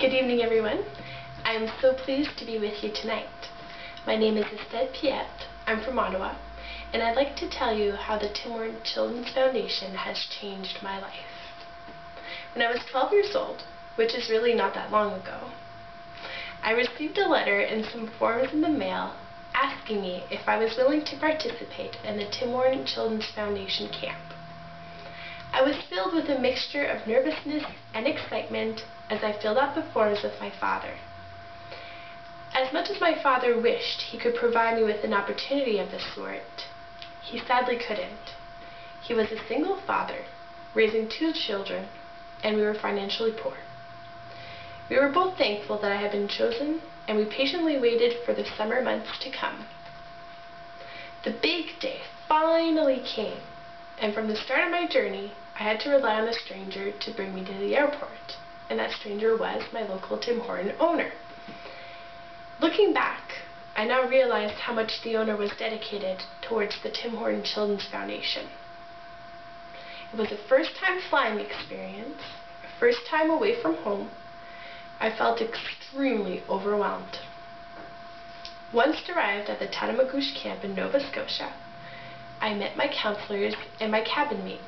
Good evening, everyone. I'm so pleased to be with you tonight. My name is Estelle. I'm from Ottawa, and I'd like to tell you how the Tim Horton Children's Foundation has changed my life. When I was 12 years old, which is really not that long ago, I received a letter and some forms in the mail asking me if I was willing to participate in the Tim Horton Children's Foundation camp. I was filled with a mixture of nervousness and excitement as I filled out the forms with my father. As much as my father wished he could provide me with an opportunity of this sort, he sadly couldn't. He was a single father, raising 2 children, and we were financially poor. We were both thankful that I had been chosen, and we patiently waited for the summer months to come. The big day finally came, and from the start of my journey, I had to rely on a stranger to bring me to the airport, and that stranger was my local Tim Horton owner. Looking back, I now realized how much the owner was dedicated towards the Tim Horton Children's Foundation. It was a first-time flying experience, a first time away from home. I felt extremely overwhelmed. Once arrived at the Tatamagouche camp in Nova Scotia, I met my counselors and my cabin mates.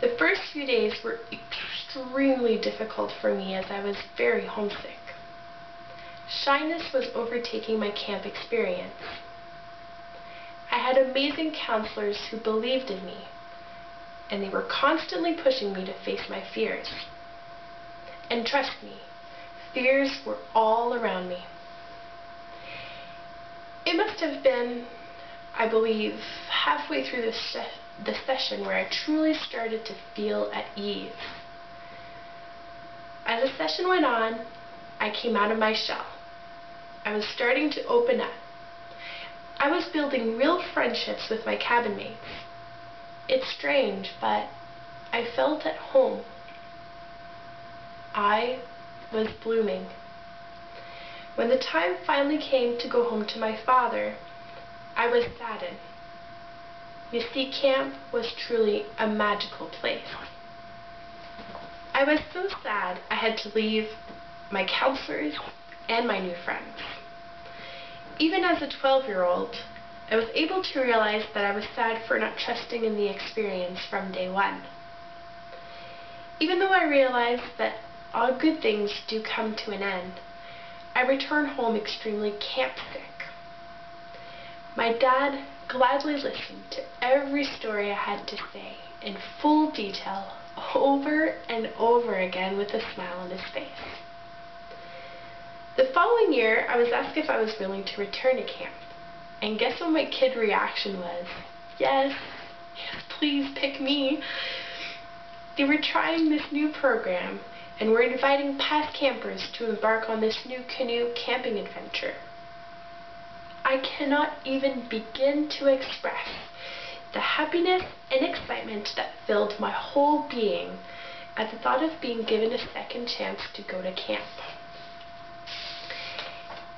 The first few days were extremely difficult for me as I was very homesick. Shyness was overtaking my camp experience. I had amazing counselors who believed in me, and they were constantly pushing me to face my fears. And trust me, fears were all around me. It must have been, I believe, halfway through the session where I truly started to feel at ease. As the session went on, I came out of my shell. I was starting to open up. I was building real friendships with my cabin mates. It's strange, but I felt at home. I was blooming. When the time finally came to go home to my father, I was saddened. You see, camp was truly a magical place. I was so sad I had to leave my counselors and my new friends. Even as a 12-year-old, I was able to realize that I was sad for not trusting in the experience from day one. Even though I realized that all good things do come to an end, I returned home extremely camp sick. My dad gladly listened to every story I had to say in full detail over and over again with a smile on his face. The following year, I was asked if I was willing to return to camp. And guess what my kid reaction was? Yes, please pick me. They were trying this new program and were inviting past campers to embark on this new canoe camping adventure. I cannot even begin to express the happiness and excitement that filled my whole being at the thought of being given a second chance to go to camp.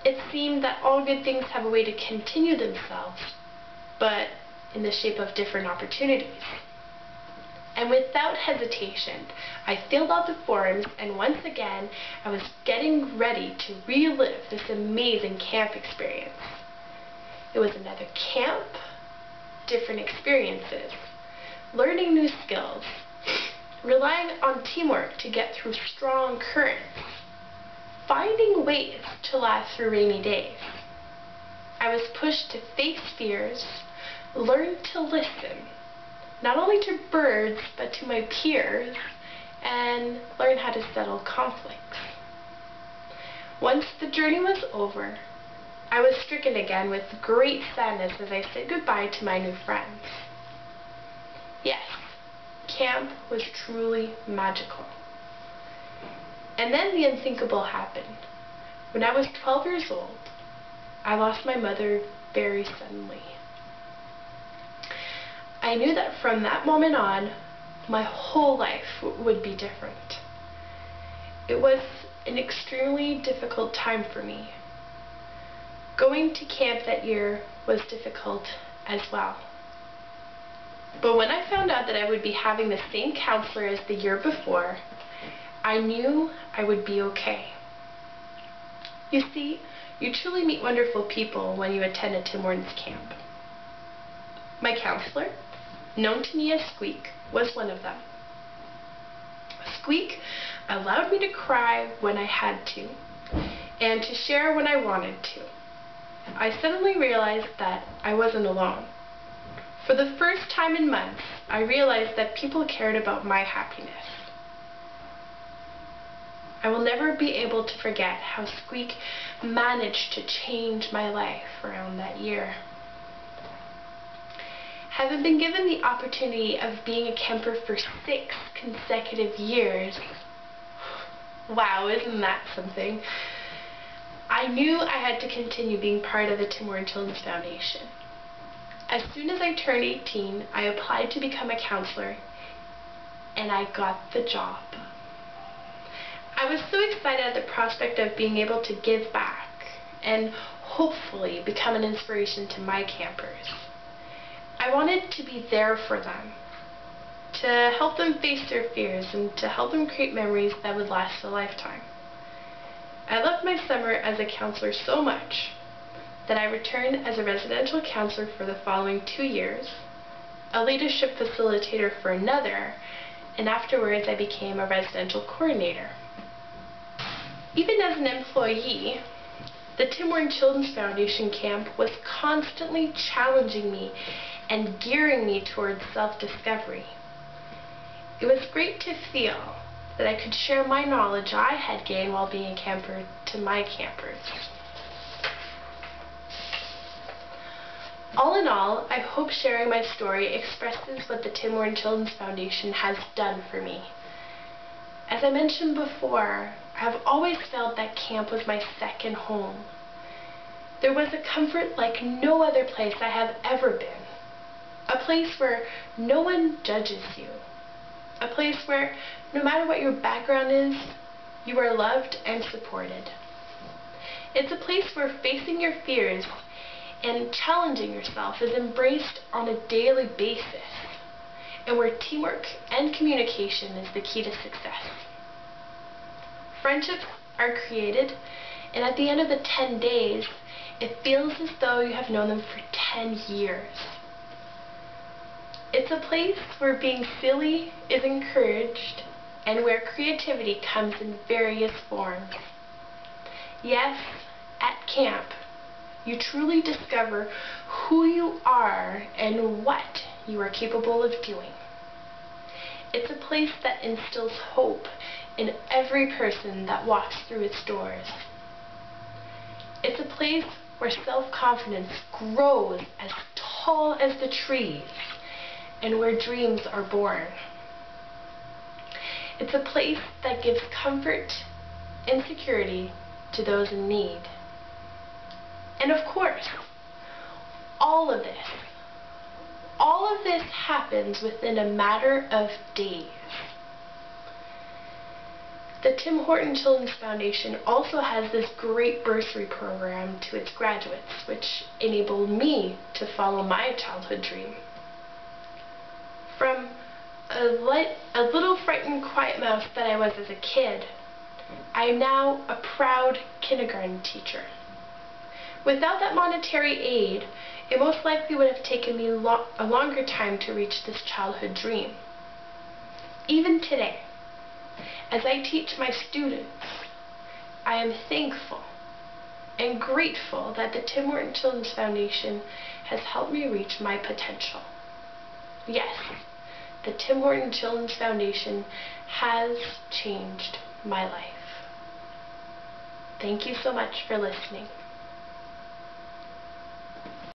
It seemed that all good things have a way to continue themselves, but in the shape of different opportunities. And without hesitation, I filled out the forms, and once again, I was getting ready to relive this amazing camp experience. It was another camp, different experiences, learning new skills, relying on teamwork to get through strong currents, finding ways to laugh through rainy days. I was pushed to face fears, learn to listen, not only to birds, but to my peers, and learn how to settle conflicts. Once the journey was over, I was stricken again with great sadness as I said goodbye to my new friends. Yes, camp was truly magical. And then the unthinkable happened. When I was 12 years old, I lost my mother very suddenly. I knew that from that moment on, my whole life would be different. It was an extremely difficult time for me. Going to camp that year was difficult as well. But when I found out that I would be having the same counselor as the year before, I knew I would be okay. You see, you truly meet wonderful people when you attend a Tim Hortons camp. My counselor, known to me as Squeak, was one of them. Squeak allowed me to cry when I had to, and to share when I wanted to. I suddenly realized that I wasn't alone. For the first time in months, I realized that people cared about my happiness. I will never be able to forget how Squeak managed to change my life around that year. Having been given the opportunity of being a camper for 6 consecutive years, wow, isn't that something? I knew I had to continue being part of the Tim Hortons Children's Foundation. As soon as I turned 18, I applied to become a counselor, and I got the job. I was so excited at the prospect of being able to give back and hopefully become an inspiration to my campers. I wanted to be there for them, to help them face their fears and to help them create memories that would last a lifetime. I loved my summer as a counselor so much that I returned as a residential counselor for the following 2 years, a leadership facilitator for another, and afterwards I became a residential coordinator. Even as an employee, the Tim Hortons Children's Foundation camp was constantly challenging me and gearing me towards self-discovery. It was great to feel that I could share my knowledge I had gained while being a camper to my campers. All in all, I hope sharing my story expresses what the Tim Hortons Children's Foundation has done for me. As I mentioned before, I have always felt that camp was my second home. There was a comfort like no other place I have ever been. A place where no one judges you. A place where, no matter what your background is, you are loved and supported. It's a place where facing your fears and challenging yourself is embraced on a daily basis, and where teamwork and communication is the key to success. Friendships are created, and at the end of the 10 days, it feels as though you have known them for 10 years. It's a place where being silly is encouraged and where creativity comes in various forms. Yes, at camp, you truly discover who you are and what you are capable of doing. It's a place that instills hope in every person that walks through its doors. It's a place where self-confidence grows as tall as the trees and where dreams are born. It's a place that gives comfort and security to those in need. And of course, all of this happens within a matter of days. The Tim Hortons Children's Foundation also has this great bursary program to its graduates, which enabled me to follow my childhood dream. From a little frightened quiet mouse that I was as a kid, I am now a proud kindergarten teacher. Without that monetary aid, it most likely would have taken me a longer time to reach this childhood dream. Even today, as I teach my students, I am thankful and grateful that the Tim Hortons Children's Foundation has helped me reach my potential. Yes, the Tim Hortons Children's Foundation has changed my life. Thank you so much for listening.